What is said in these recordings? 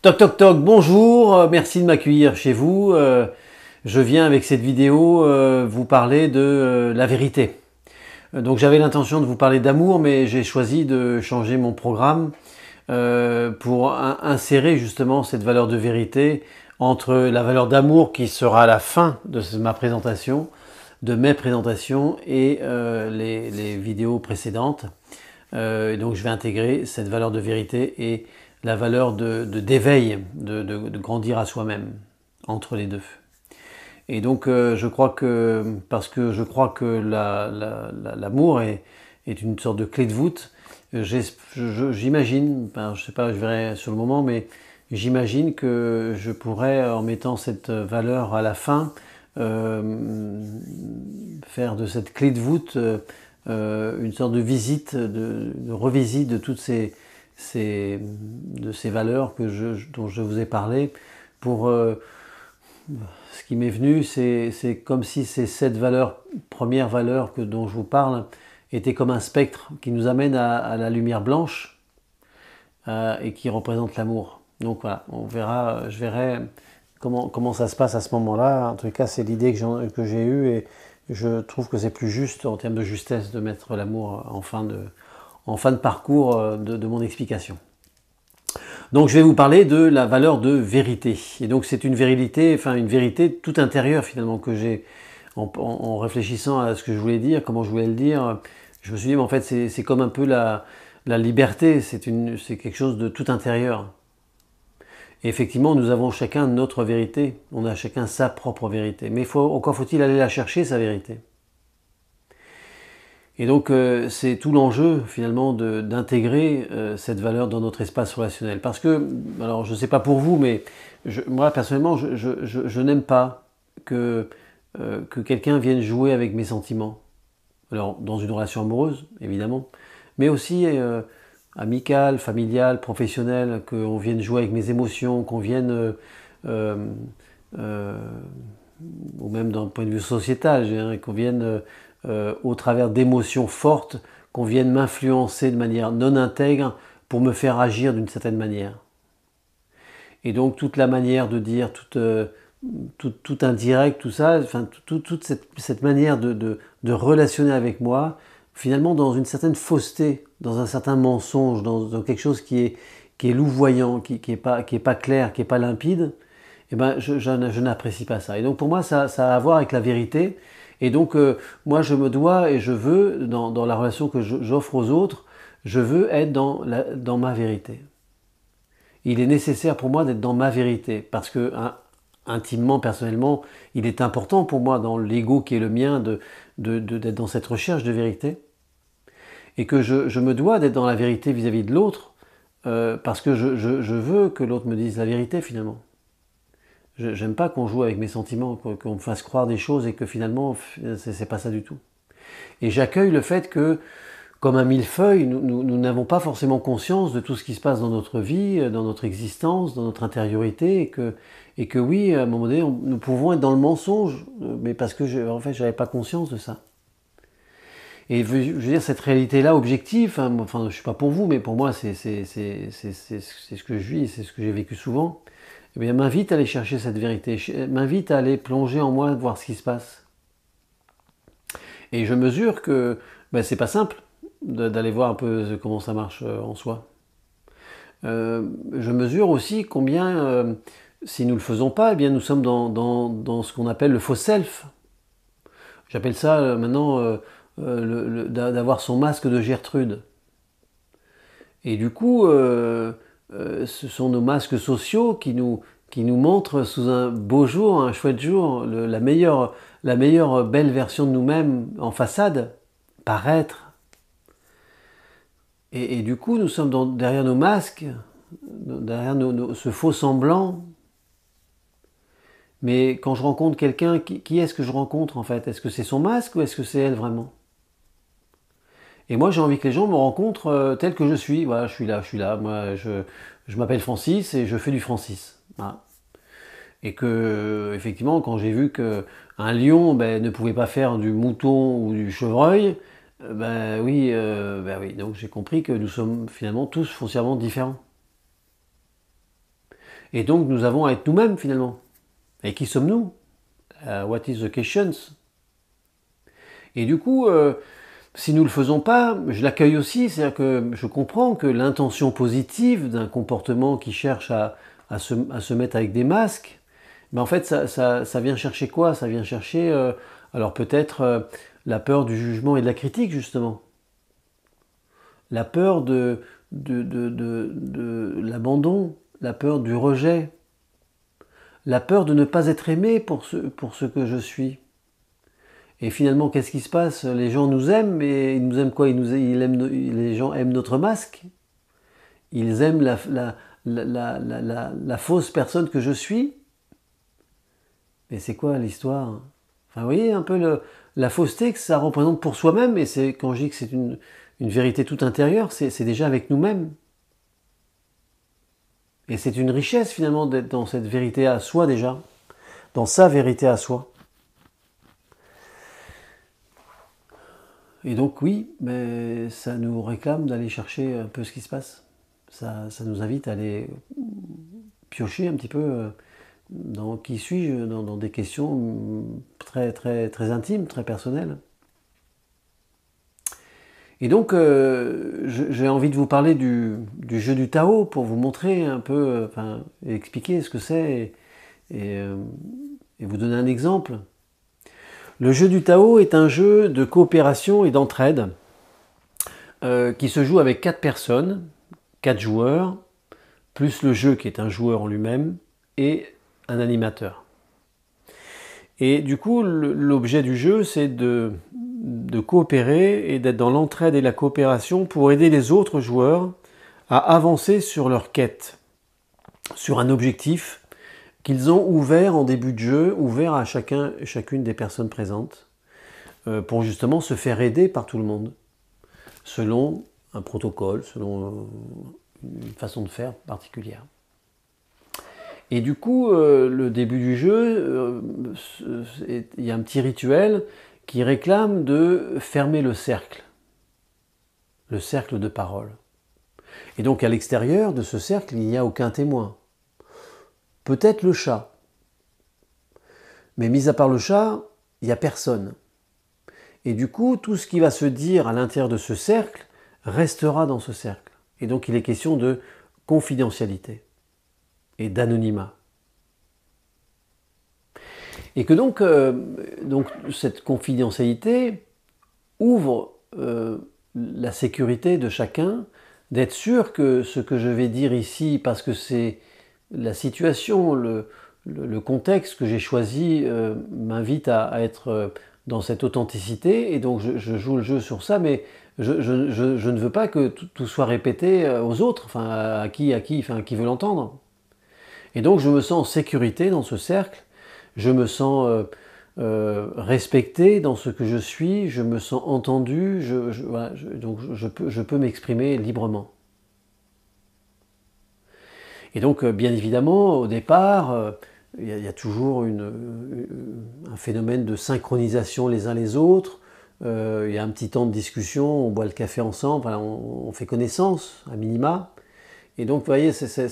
Toc toc toc, bonjour, merci de m'accueillir chez vous. Je viens avec cette vidéo vous parler de la vérité. Donc j'avais l'intention de vous parler d'amour, mais j'ai choisi de changer mon programme pour insérer justement cette valeur de vérité entre la valeur d'amour qui sera à la fin de ma présentation, de mes présentations et les vidéos précédentes. Donc je vais intégrer cette valeur de vérité et la valeur d'éveil, de grandir à soi-même, entre les deux. Et donc je crois que, parce que je crois que l'amour est une sorte de clé de voûte, j'imagine, je ne sais pas, je verrai sur le moment, mais j'imagine que je pourrais, en mettant cette valeur à la fin, faire de cette clé de voûte une sorte de visite, de revisite de toutes ces valeurs dont je vous ai parlé. Pour ce qui m'est venu, c'est comme si ces 7 premières valeurs dont je vous parle, étaient comme un spectre qui nous amène à la lumière blanche et qui représente l'amour. Donc voilà, je verrai comment ça se passe à ce moment-là. En tout cas, c'est l'idée que j'ai eue et je trouve que c'est plus juste en termes de justesse de mettre l'amour en fin de parcours de mon explication. Donc je vais vous parler de la valeur de vérité. Et donc c'est une vérité toute intérieure finalement que j'ai en réfléchissant à ce que je voulais dire, comment je voulais le dire. Je me suis dit, mais en fait c'est comme un peu la liberté, c'est quelque chose de tout intérieur. Et effectivement, nous avons chacun notre vérité, on a chacun sa propre vérité. Mais encore faut-il aller la chercher, sa vérité. Et donc, c'est tout l'enjeu, finalement, d'intégrer cette valeur dans notre espace relationnel. Parce que, alors, je ne sais pas pour vous, mais moi, personnellement, je n'aime pas que quelqu'un vienne jouer avec mes sentiments. Alors, dans une relation amoureuse, évidemment, mais aussi amicale, familiale, professionnelle, qu'on vienne jouer avec mes émotions, qu'on vienne, ou même d'un point de vue sociétal, je dirais, qu'on vienne, au travers d'émotions fortes, qu'on vienne m'influencer de manière non intègre pour me faire agir d'une certaine manière. Et donc toute la manière de dire, tout indirect, tout ça, enfin, toute cette manière de relationner avec moi, finalement dans une certaine fausseté, dans un certain mensonge, dans quelque chose qui est louvoyant, qui est pas clair, qui est pas limpide, eh ben je n'apprécie pas ça. Et donc pour moi ça a à voir avec la vérité. Et donc moi je me dois et je veux, dans la relation que j'offre aux autres, je veux être dans ma vérité. Il est nécessaire pour moi d'être dans ma vérité, parce que intimement, personnellement, il est important pour moi, dans l'ego qui est le mien, d'être dans cette recherche de vérité. Et que je me dois d'être dans la vérité vis-à-vis de l'autre, parce que je veux que l'autre me dise la vérité finalement. J'aime pas qu'on joue avec mes sentiments, qu'on me fasse croire des choses et que finalement, c'est pas ça du tout. Et j'accueille le fait que, comme un millefeuille, nous n'avons pas forcément conscience de tout ce qui se passe dans notre vie, dans notre existence, dans notre intériorité, et que oui, à un moment donné, nous pouvons être dans le mensonge, mais parce que en fait, j'avais pas conscience de ça. Et je veux dire, cette réalité-là objective, enfin, je suis pas pour vous, mais pour moi, c'est ce que je vis, c'est ce que j'ai vécu souvent. Eh bien, m'invite à aller chercher cette vérité, m'invite à aller plonger en moi, voir ce qui se passe. Et je mesure que c'est pas simple d'aller voir un peu comment ça marche en soi. Je mesure aussi combien, si nous ne le faisons pas, eh bien nous sommes dans ce qu'on appelle le faux self. J'appelle ça maintenant d'avoir son masque de Gertrude. Et du coup, ce sont nos masques sociaux qui nous montrent sous un beau jour, un chouette jour, la meilleure belle version de nous-mêmes en façade, paraître. Et du coup, nous sommes derrière nos masques, derrière ce faux semblant. Mais quand je rencontre quelqu'un, qui est-ce que je rencontre en fait? Est-ce que c'est son masque ou est-ce que c'est elle vraiment? Et moi, j'ai envie que les gens me rencontrent tel que je suis. Voilà, je suis là. Moi, je m'appelle Francis et je fais du Francis. Voilà. Et que, effectivement, quand j'ai vu qu'un lion ne pouvait pas faire du mouton ou du chevreuil, oui, donc j'ai compris que nous sommes finalement tous foncièrement différents. Et donc nous avons à être nous-mêmes finalement. Et qui sommes-nous? What is the questions? Et du coup, si nous ne le faisons pas, je l'accueille aussi, c'est-à-dire que je comprends que l'intention positive d'un comportement qui cherche à se mettre avec des masques, mais en fait ça vient chercher quoi? Ça vient chercher, alors peut-être la peur du jugement et de la critique justement. La peur de l'abandon, la peur du rejet, la peur de ne pas être aimé pour ce que je suis. Et finalement, qu'est-ce qui se passe? Les gens nous aiment, mais ils nous aiment quoi? Les gens aiment notre masque. Ils aiment la fausse personne que je suis. Mais c'est quoi l'histoire? Enfin, vous voyez un peu la fausseté que ça représente pour soi-même, et c'est quand je dis que c'est une vérité toute intérieure, c'est déjà avec nous-mêmes. Et c'est une richesse finalement d'être dans cette vérité à soi déjà, dans sa vérité à soi. Et donc oui, mais ça nous réclame d'aller chercher un peu ce qui se passe. Ça nous invite à aller piocher un petit peu dans qui suis-je, dans des questions très, très, très intimes, très personnelles. Et donc j'ai envie de vous parler du jeu du Tao pour vous montrer un peu, et expliquer ce que c'est et vous donner un exemple. Le jeu du Tao est un jeu de coopération et d'entraide qui se joue avec 4 personnes, 4 joueurs, plus le jeu qui est un joueur en lui-même et un animateur. Et du coup, l'objet du jeu, c'est de coopérer et d'être dans l'entraide et la coopération pour aider les autres joueurs à avancer sur leur quête, sur un objectif qu'ils ont ouvert en début de jeu, ouvert à chacune des personnes présentes, pour justement se faire aider par tout le monde, selon un protocole, selon une façon de faire particulière. Et du coup, le début du jeu, il y a un petit rituel qui réclame de fermer le cercle de parole. Et donc à l'extérieur de ce cercle, il n'y a aucun témoin. Peut-être le chat. Mais mis à part le chat, il n'y a personne. Et du coup, tout ce qui va se dire à l'intérieur de ce cercle restera dans ce cercle. Et donc il est question de confidentialité et d'anonymat. Et que donc cette confidentialité ouvre la sécurité de chacun, d'être sûr que ce que je vais dire ici, parce que c'est la situation, le contexte que j'ai choisi m'invite à être dans cette authenticité, et donc je joue le jeu sur ça, mais je ne veux pas que tout soit répété aux autres, enfin à qui veut l'entendre. Et donc je me sens en sécurité dans ce cercle, je me sens respecté dans ce que je suis, je me sens entendu, donc je peux m'exprimer librement. Et donc, bien évidemment, au départ, il y a toujours un phénomène de synchronisation les uns les autres. Il y a un petit temps de discussion, on boit le café ensemble, voilà, on fait connaissance, à minima. Et donc, vous voyez, c'est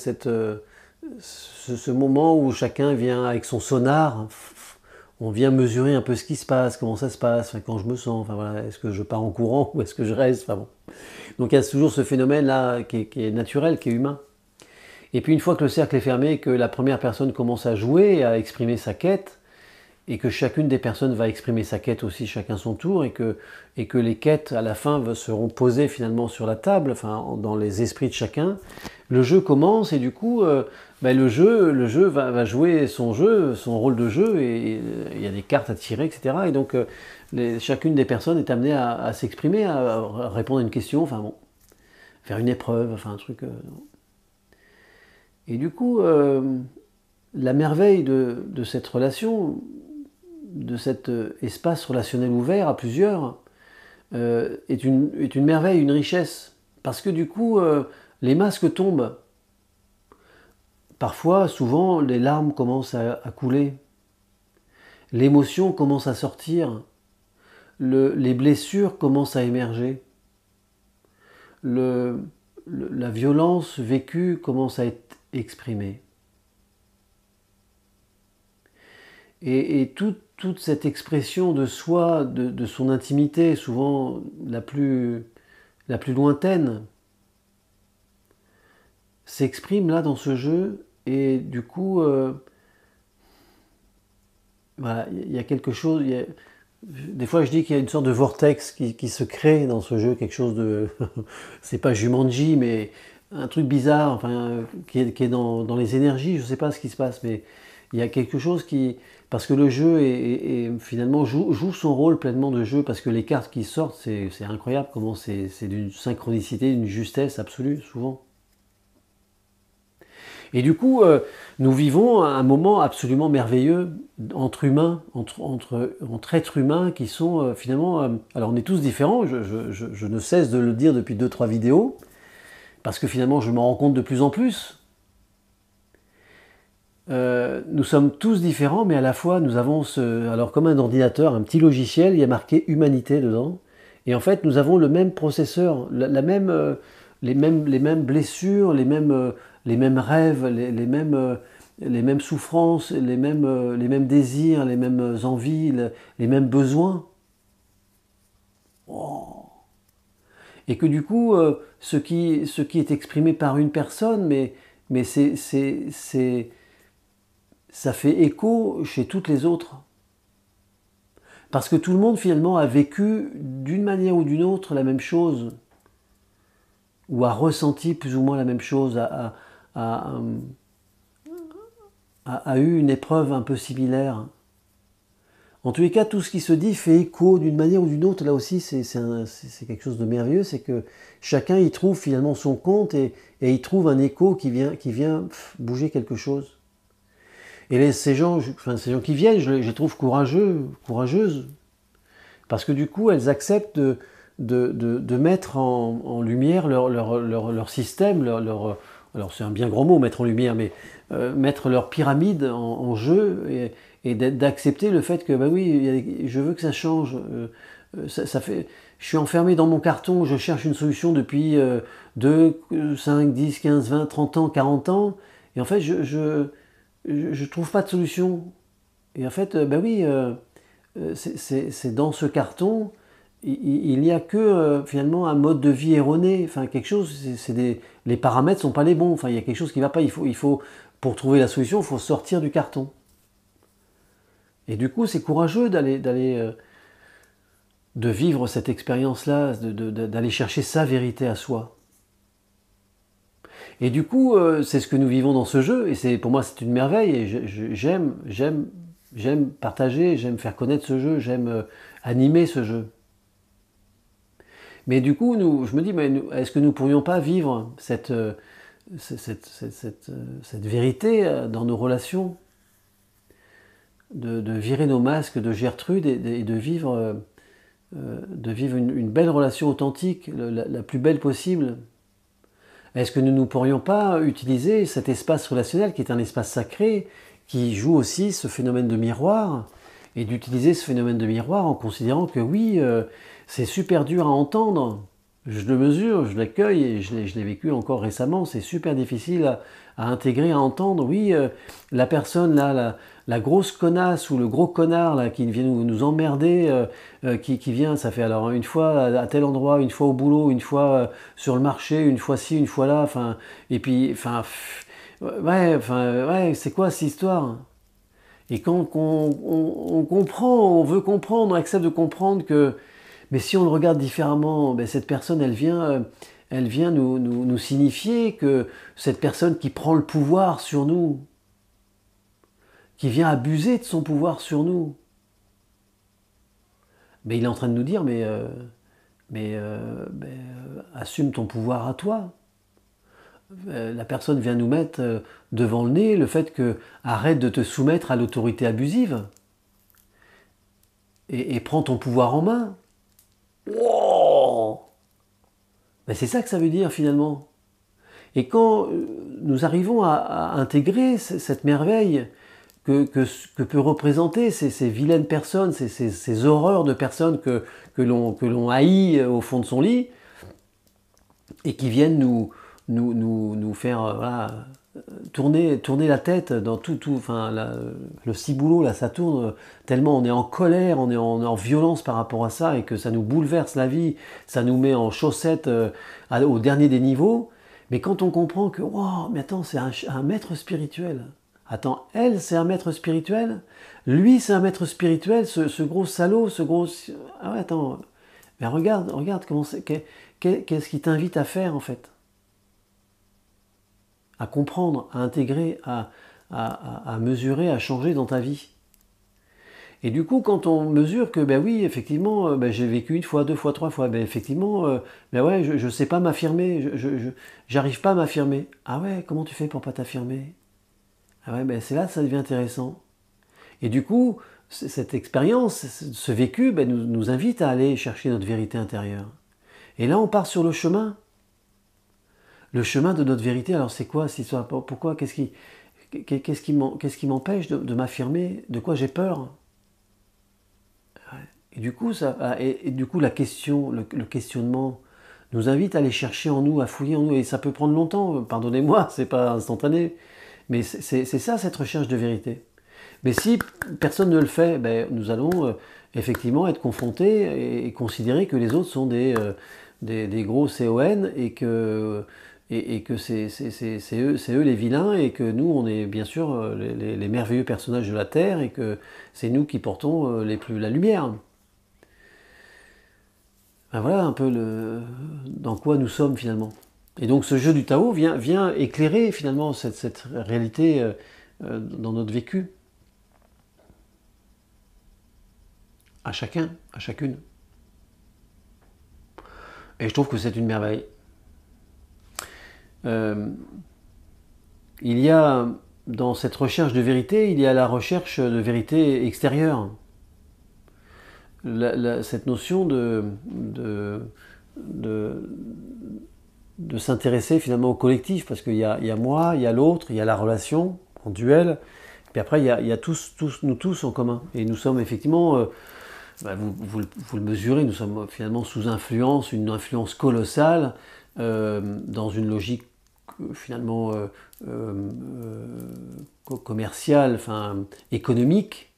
ce moment où chacun vient avec son sonar, on vient mesurer un peu ce qui se passe, comment ça se passe, quand je me sens, voilà, est-ce que je pars en courant ou est-ce que je reste, bon. Donc il y a toujours ce phénomène-là qui est naturel, qui est humain. Et puis une fois que le cercle est fermé, que la première personne commence à jouer, à exprimer sa quête, et que chacune des personnes va exprimer sa quête aussi, chacun son tour, et que les quêtes à la fin seront posées finalement sur la table, dans les esprits de chacun, le jeu commence, et du coup, le jeu va jouer son jeu, son rôle de jeu, et il y a des cartes à tirer, etc. Et donc chacune des personnes est amenée à s'exprimer, à répondre à une question, faire une épreuve, un truc... Et du coup, la merveille de cette relation, de cet espace relationnel ouvert à plusieurs, est une merveille, une richesse. Parce que du coup, les masques tombent. Parfois, souvent, les larmes commencent à couler. L'émotion commence à sortir. Les blessures commencent à émerger. La violence vécue commence à être exprimée. Toute cette expression de soi, de son intimité, souvent la plus lointaine, s'exprime là dans ce jeu. Et du coup, voilà, il y a quelque chose. Des fois, je dis qu'il y a une sorte de vortex qui se crée dans ce jeu, quelque chose de. C'est pas Jumanji, mais un truc bizarre, enfin, qui est dans les énergies. Je sais pas ce qui se passe, mais il y a quelque chose qui. Parce que le jeu finalement joue son rôle pleinement de jeu, parce que les cartes qui sortent, c'est incroyable comment c'est d'une synchronicité, d'une justesse absolue, souvent. Et du coup, nous vivons un moment absolument merveilleux entre humains, entre êtres humains qui sont finalement... alors on est tous différents, je ne cesse de le dire depuis 2-3 vidéos, parce que finalement je m'en rends compte de plus en plus. Nous sommes tous différents, mais à la fois nous avons alors comme un ordinateur, un petit logiciel, il y a marqué humanité dedans, et en fait nous avons le même processeur, les mêmes blessures, les mêmes rêves, les mêmes souffrances, les mêmes désirs, les mêmes envies, les mêmes besoins. Oh. Et que du coup, ce qui est exprimé par une personne, mais ça fait écho chez toutes les autres. Parce que tout le monde finalement a vécu d'une manière ou d'une autre la même chose, ou a ressenti plus ou moins la même chose, a eu une épreuve un peu similaire. En tous les cas, tout ce qui se dit fait écho d'une manière ou d'une autre. Là aussi, c'est quelque chose de merveilleux, c'est que chacun y trouve finalement son compte et y trouve un écho qui vient bouger quelque chose. Et ces gens qui viennent, je les trouve courageuses, parce que du coup, elles acceptent de mettre en lumière leur système, alors c'est un bien grand mot, mettre en lumière, mais mettre leur pyramide en jeu et d'accepter le fait que, bah oui, je veux que ça change. Je suis enfermé dans mon carton, je cherche une solution depuis 2, 5, 10, 15, 20, 30 ans, 40 ans, et en fait, je trouve pas de solution. Et en fait, bah oui, c'est dans ce carton, il n'y a que finalement un mode de vie erroné, enfin quelque chose, les paramètres sont pas les bons, enfin il y a quelque chose qui va pas, il faut pour trouver la solution, il faut sortir du carton. Et du coup, c'est courageux de vivre cette expérience-là, d'aller chercher sa vérité à soi. Et du coup, c'est ce que nous vivons dans ce jeu, et pour moi c'est une merveille, et j'aime partager, j'aime faire connaître ce jeu, j'aime animer ce jeu. Mais du coup, je me dis, est-ce que nous ne pourrions pas vivre cette vérité dans nos relations, de virer nos masques de Gertrude et de vivre une belle relation authentique, la plus belle possible? Est-ce que nous ne pourrions pas utiliser cet espace relationnel qui est un espace sacré, qui joue aussi ce phénomène de miroir, et d'utiliser ce phénomène de miroir en considérant que oui, c'est super dur à entendre, je le mesure, je l'accueille et je l'ai vécu encore récemment, c'est super difficile à intégrer, à entendre. Oui, la personne là, la grosse connasse ou le gros connard là qui vient nous emmerder, qui vient, ça fait alors une fois à tel endroit, une fois au boulot, une fois sur le marché, une fois ci, une fois là, enfin, et puis, enfin, ouais, c'est quoi cette histoire? Et quand on comprend, on veut comprendre, on accepte de comprendre que, mais si on le regarde différemment, ben cette personne, elle vient nous signifier que cette personne qui prend le pouvoir sur nous, qui vient abuser de son pouvoir sur nous, ben il est en train de nous dire, assume ton pouvoir à toi. La personne vient nous mettre devant le nez le fait que arrête de te soumettre à l'autorité abusive et prends ton pouvoir en main. Wow, ben c'est ça que ça veut dire finalement. Et quand nous arrivons à intégrer cette merveille que peut représenter ces vilaines personnes, ces horreurs de personnes que l'on haït au fond de son lit, et qui viennent nous faire voilà, tourner la tête dans enfin, le ciboulot, là, ça tourne tellement on est en colère, on est en violence par rapport à ça et que ça nous bouleverse la vie, ça nous met en chaussettes au dernier des niveaux. Mais quand on comprend que, wow, mais attends, c'est un maître spirituel. Attends, elle, c'est un maître spirituel. Lui, c'est un maître spirituel, ce gros salaud, ce gros... Ah ouais, attends, mais regarde comment c'est... Qu'est-ce qui t'invite à faire, en fait? À comprendre, à intégrer, à mesurer, à changer dans ta vie. Et du coup, quand on mesure que, ben oui, effectivement, ben j'ai vécu une fois, deux fois, trois fois, ben effectivement, ben ouais, je ne sais pas m'affirmer, j'arrive pas à m'affirmer. Ah ouais, comment tu fais pour pas t'affirmer? Ah ouais, ben c'est là que ça devient intéressant. Et du coup, cette expérience, ce vécu, ben, nous invite à aller chercher notre vérité intérieure. Et là, on part sur le chemin. Le chemin de notre vérité, alors c'est quoi cette histoire? Pourquoi? Qu'est-ce qui m'empêche de m'affirmer? De quoi j'ai peur? Et du coup, du coup la question, le questionnement nous invite à aller chercher en nous, à fouiller en nous. Et ça peut prendre longtemps, pardonnez-moi, c'est pas instantané. Mais c'est ça, cette recherche de vérité. Mais si personne ne le fait, ben, nous allons effectivement être confrontés et considérer que les autres sont des gros CON et que c'est eux les vilains et que nous, on est bien sûr les merveilleux personnages de la Terre et que c'est nous qui portons la lumière. Ben voilà un peu dans quoi nous sommes finalement. Et donc ce jeu du Tao vient éclairer finalement cette réalité dans notre vécu. À chacun, à chacune. Et je trouve que c'est une merveille. Il y a, dans cette recherche de vérité, il y a la recherche de vérité extérieure. Cette notion de s'intéresser finalement au collectif, parce qu'il y a moi, il y a l'autre, il y a la relation en duel, puis après il y a nous tous en commun. Et nous sommes effectivement... vous le mesurez, nous sommes finalement sous influence, une influence colossale, dans une logique finalement commerciale, enfin économique,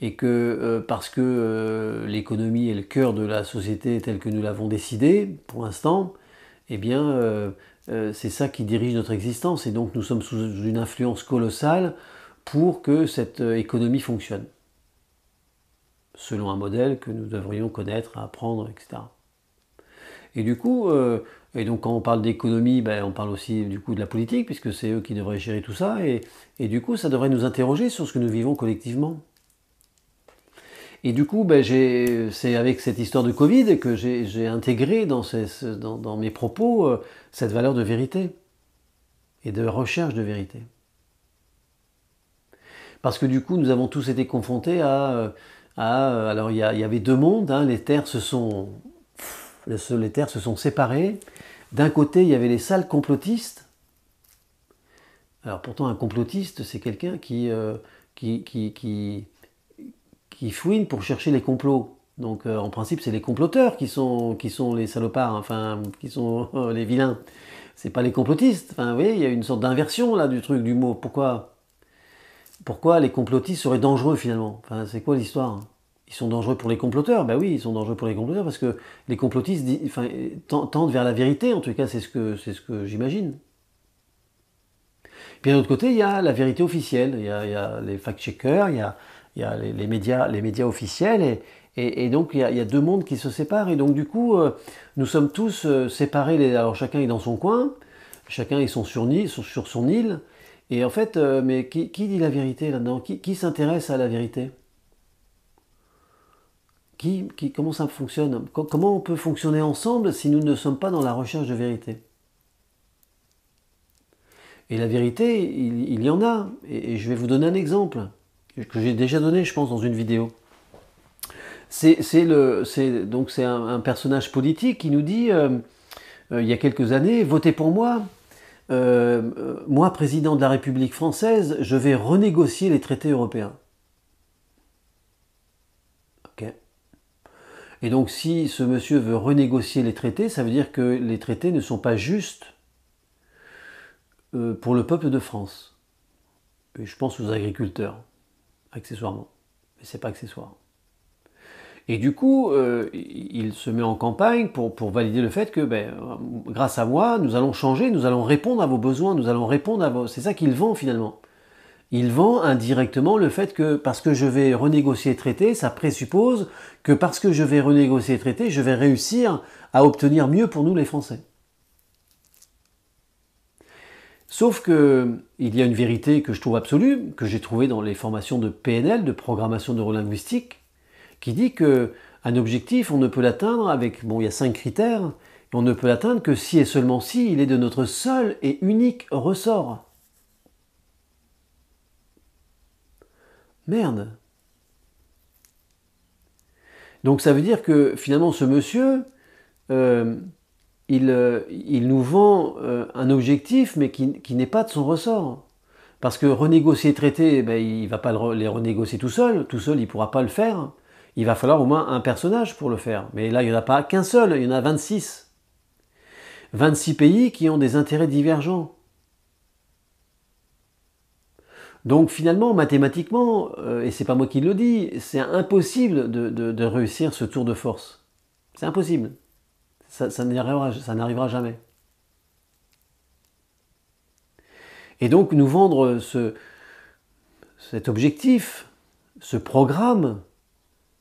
et que parce que l'économie est le cœur de la société telle que nous l'avons décidé, pour l'instant, eh bien c'est ça qui dirige notre existence, et donc nous sommes sous une influence colossale pour que cette économie fonctionne selon un modèle que nous devrions connaître, apprendre, etc. Et du coup, et donc quand on parle d'économie, ben, on parle aussi du coup de la politique, puisque c'est eux qui devraient gérer tout ça, et du coup ça devrait nous interroger sur ce que nous vivons collectivement. Et du coup, ben, c'est avec cette histoire de Covid que j'ai intégré dans mes propos cette valeur de vérité et de recherche de vérité. Parce que du coup, nous avons tous été confrontés alors il y avait deux mondes, hein, les terres se sont séparées. D'un côté, il y avait les sales complotistes. Alors pourtant, un complotiste, c'est quelqu'un qui fouine pour chercher les complots. Donc en principe, c'est les comploteurs qui sont les salopards, enfin, qui sont les vilains. C'est pas les complotistes. Enfin, vous voyez, il y a une sorte d'inversion là du truc, du mot. Pourquoi les complotistes seraient dangereux finalement? Enfin, c'est quoi l'histoire? Ils sont dangereux pour les comploteurs? Ben oui, ils sont dangereux pour les comploteurs parce que les complotistes tendent vers la vérité, en tout cas c'est ce que j'imagine. Puis d'un autre côté, il y a la vérité officielle, il y a les fact-checkers, il y a les médias officiels, et donc il y a deux mondes qui se séparent, et donc du coup, nous sommes tous séparés, alors chacun est dans son coin, chacun est sur son île, et en fait, mais qui dit la vérité là-dedans? Qui s'intéresse à la vérité? Comment ça fonctionne? Comment on peut fonctionner ensemble si nous ne sommes pas dans la recherche de vérité? Et la vérité, il y en a. Et je vais vous donner un exemple que j'ai déjà donné, je pense, dans une vidéo. C'est un personnage politique qui nous dit, il y a quelques années, votez pour moi. Moi, président de la République française, je vais renégocier les traités européens. Ok. Et donc, si ce monsieur veut renégocier les traités, ça veut dire que les traités ne sont pas justes pour le peuple de France. Et je pense aux agriculteurs, accessoirement. Mais c'est pas accessoire. Et du coup, il se met en campagne pour valider le fait que, grâce à moi, nous allons changer, nous allons répondre à vos besoins, nous allons répondre à vos... C'est ça qu'il vend finalement. Il vend indirectement le fait que parce que je vais renégocier le traité, ça présuppose que parce que je vais renégocier le traité, je vais réussir à obtenir mieux pour nous les Français. Sauf que il y a une vérité que je trouve absolue, que j'ai trouvée dans les formations de PNL, de programmation neurolinguistique, qui dit que un objectif, on ne peut l'atteindre avec, bon, il y a 5 critères, et on ne peut l'atteindre que si et seulement si il est de notre seul et unique ressort. Merde. Donc ça veut dire que finalement ce monsieur, il nous vend un objectif mais qui n'est pas de son ressort. Parce que renégocier les traités, il ne va pas les renégocier tout seul il ne pourra pas le faire. Il va falloir au moins un personnage pour le faire. Mais là, il n'y en a pas qu'un seul, il y en a 26. 26 pays qui ont des intérêts divergents. Donc finalement, mathématiquement, et c'est pas moi qui le dis, c'est impossible de réussir ce tour de force. C'est impossible. Ça n'arrivera jamais. Et donc nous vendre cet objectif, ce programme,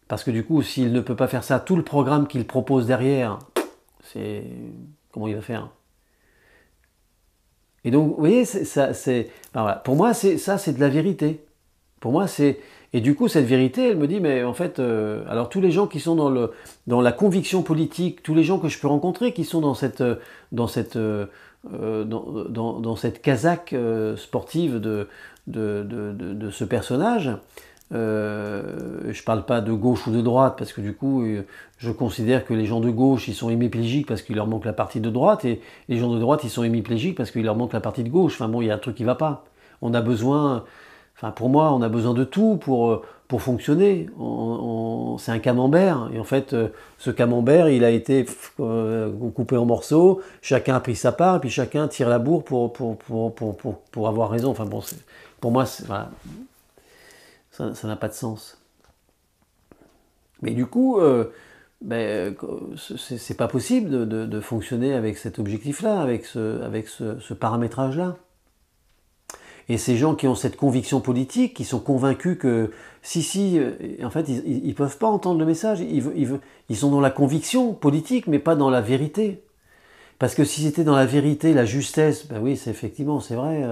parce que du coup, s'il ne peut pas faire ça, tout le programme qu'il propose derrière, c'est... Comment il va faire? Et donc, vous voyez, voilà. Pour moi, c'est de la vérité. Pour moi, c'est... Et du coup, cette vérité, elle me dit, mais en fait, alors tous les gens qui sont dans la conviction politique, tous les gens que je peux rencontrer qui sont dans cette casaque sportive de ce personnage, je parle pas de gauche ou de droite, parce que du coup, je considère que les gens de gauche, ils sont hémiplégiques parce qu'il leur manque la partie de droite, et les gens de droite, ils sont hémiplégiques parce qu'il leur manque la partie de gauche. Enfin bon, il y a un truc qui va pas. On a besoin... Enfin, pour moi, on a besoin de tout pour fonctionner. C'est un camembert. Et en fait, ce camembert, il a été coupé en morceaux. Chacun a pris sa part, et puis chacun tire la bourre pour avoir raison. Enfin bon, pour moi, voilà, ça n'a pas de sens. Mais du coup, c'est pas possible de fonctionner avec cet objectif-là, avec ce paramétrage-là. Et ces gens qui ont cette conviction politique, qui sont convaincus que en fait, ils peuvent pas entendre le message. Ils sont dans la conviction politique, mais pas dans la vérité. Parce que si c'était dans la vérité, la justesse, ben oui, effectivement, c'est vrai,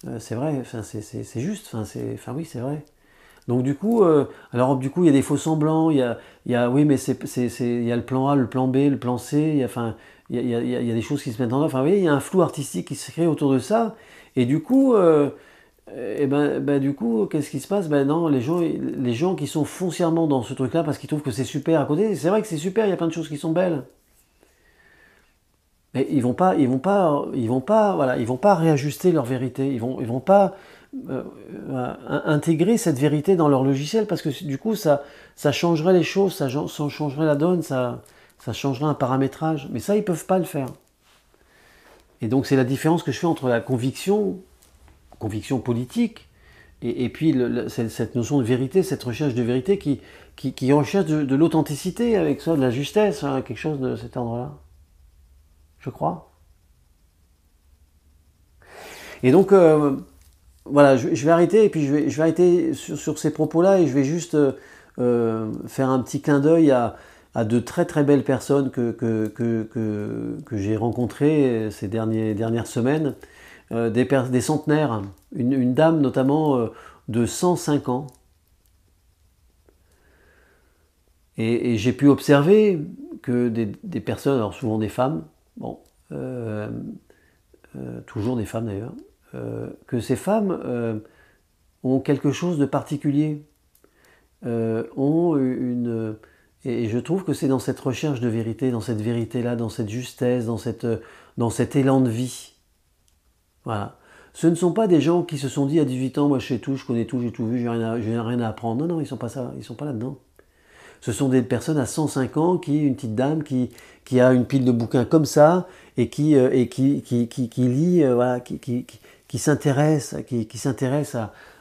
enfin, c'est juste, enfin oui, c'est vrai. Donc du coup, il y a des faux semblants, oui, mais il y a le plan A, le plan B, le plan C, il y a des choses qui se mettent en œuvre. Enfin, vous voyez, il y a un flou artistique qui se crée autour de ça. Et du coup, qu'est-ce qui se passe? Ben non, les gens qui sont foncièrement dans ce truc-là parce qu'ils trouvent que c'est super à côté, c'est vrai que c'est super, il y a plein de choses qui sont belles. Mais ils vont pas réajuster leur vérité. Ils vont pas intégrer cette vérité dans leur logiciel parce que du coup, ça changerait les choses, ça changerait la donne, ça changerait un paramétrage. Mais ça, ils peuvent pas le faire. Et donc c'est la différence que je fais entre la conviction politique, et puis cette notion de vérité, cette recherche de vérité qui recherche de l'authenticité avec ça, de la justesse, hein, quelque chose de cet ordre-là. Je crois. Et donc, voilà, je vais arrêter, et puis je vais arrêter sur ces propos-là, et je vais juste faire un petit clin d'œil à de très très belles personnes que j'ai rencontrées ces dernières semaines, des centenaires, une dame notamment de 105 ans. Et j'ai pu observer que des personnes, alors souvent des femmes, bon, toujours des femmes d'ailleurs, que ces femmes ont quelque chose de particulier, ont une... Et je trouve que c'est dans cette recherche de vérité, dans cette vérité-là, dans cette justesse, dans cet élan de vie. Voilà. Ce ne sont pas des gens qui se sont dit à 18 ans, moi je sais tout, je connais tout, j'ai tout vu, j'ai rien à apprendre. Non, ils ne sont pas ça, ils ne sont pas là-dedans. Ce sont des personnes à 105 ans, une petite dame qui a une pile de bouquins comme ça et qui lit, voilà, qui s'intéresse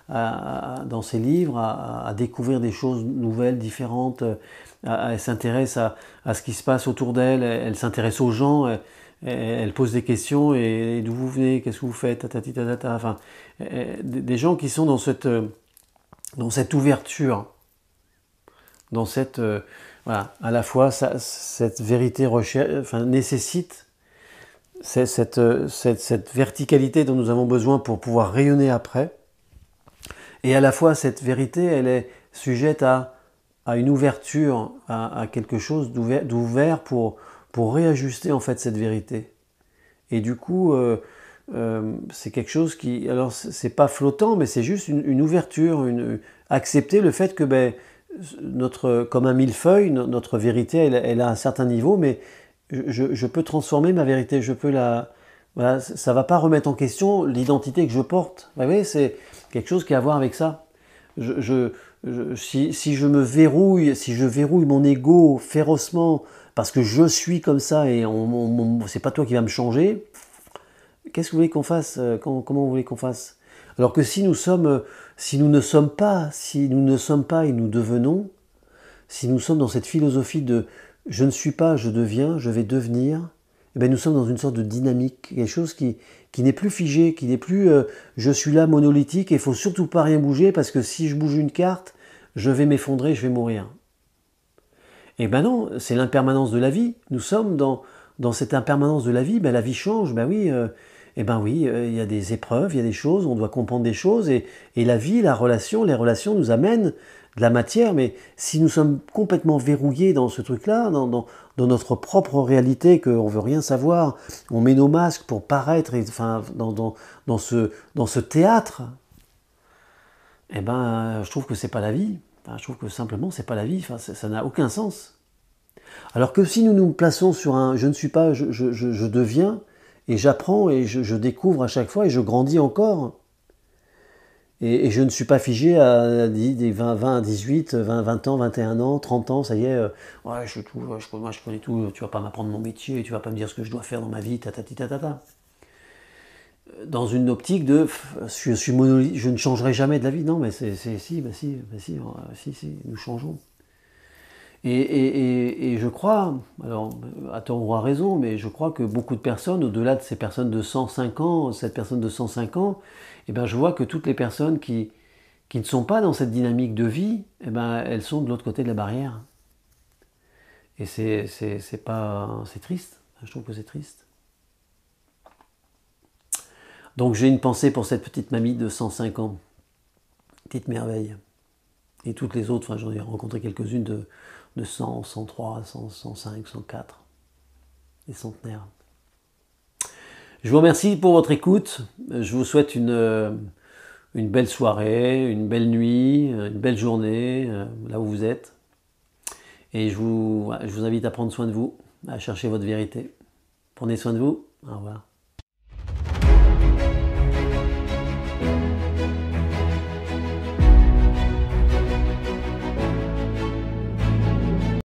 dans ses livres à découvrir des choses nouvelles, différentes. Elle s'intéresse à ce qui se passe autour d'elle. Elle s'intéresse aux gens. Elle pose des questions et d'où vous venez, qu'est-ce que vous faites, tatati tatata. Enfin, des gens qui sont dans cette ouverture, dans cette voilà, à la fois cette vérité nécessite cette verticalité dont nous avons besoin pour pouvoir rayonner après, et à la fois cette vérité, elle est sujette à une ouverture, à quelque chose d'ouvert pour réajuster en fait cette vérité. Et du coup, c'est quelque chose qui, alors c'est pas flottant, mais c'est juste une ouverture, accepter le fait que comme un millefeuille, notre vérité, elle a un certain niveau, mais je peux transformer ma vérité, voilà, ça va pas remettre en question l'identité que je porte. Vous voyez, c'est quelque chose qui a à voir avec ça. Si je verrouille mon ego férocement parce que je suis comme ça et c'est pas toi qui vas me changer, qu'est-ce que vous voulez qu'on fasse? Comment vous voulez qu'on fasse? Alors que si nous ne sommes pas et nous devenons, si nous sommes dans cette philosophie de je ne suis pas, je deviens, je vais devenir, eh bien nous sommes dans une sorte de dynamique, quelque chose qui n'est plus figé, qui n'est plus je suis là monolithique et il faut surtout pas rien bouger parce que si je bouge une carte, je vais m'effondrer, je vais mourir. Eh ben non, c'est l'impermanence de la vie. Nous sommes dans cette impermanence de la vie, la vie change, il y a des épreuves, il y a des choses, on doit comprendre des choses, et la vie, les relations nous amènent de la matière, mais si nous sommes complètement verrouillés dans ce truc-là, dans notre propre réalité, qu'on ne veut rien savoir, on met nos masques pour paraître, dans ce théâtre, je trouve que c'est pas la vie. Je trouve que simplement c'est pas la vie, ça n'a aucun sens. Alors que si nous nous plaçons sur un je ne suis pas, je deviens, et j'apprends et je découvre à chaque fois et je grandis encore. Et je ne suis pas figé à 20, 18, 20 ans, 21 ans, 30 ans, ça y est, ouais, je connais tout, tu vas pas m'apprendre mon métier, tu vas pas me dire ce que je dois faire dans ma vie, tatati tatata. Dans une optique de je suis monolithe, je ne changerai jamais de la vie. Non, mais si, nous changeons. Et je crois, alors à tort ou à raison, mais je crois que beaucoup de personnes, au-delà de ces personnes de 105 ans, cette personne de 105 ans, je vois que toutes les personnes qui ne sont pas dans cette dynamique de vie, elles sont de l'autre côté de la barrière. Et c'est triste, je trouve que c'est triste. Donc j'ai une pensée pour cette petite mamie de 105 ans, petite merveille. Et toutes les autres, j'en ai rencontré quelques-unes de 100, 103, 100, 105, 104, les centenaires. Je vous remercie pour votre écoute. Je vous souhaite une belle soirée, une belle nuit, une belle journée, là où vous êtes. Et je vous invite à prendre soin de vous, à chercher votre vérité. Prenez soin de vous. Au revoir.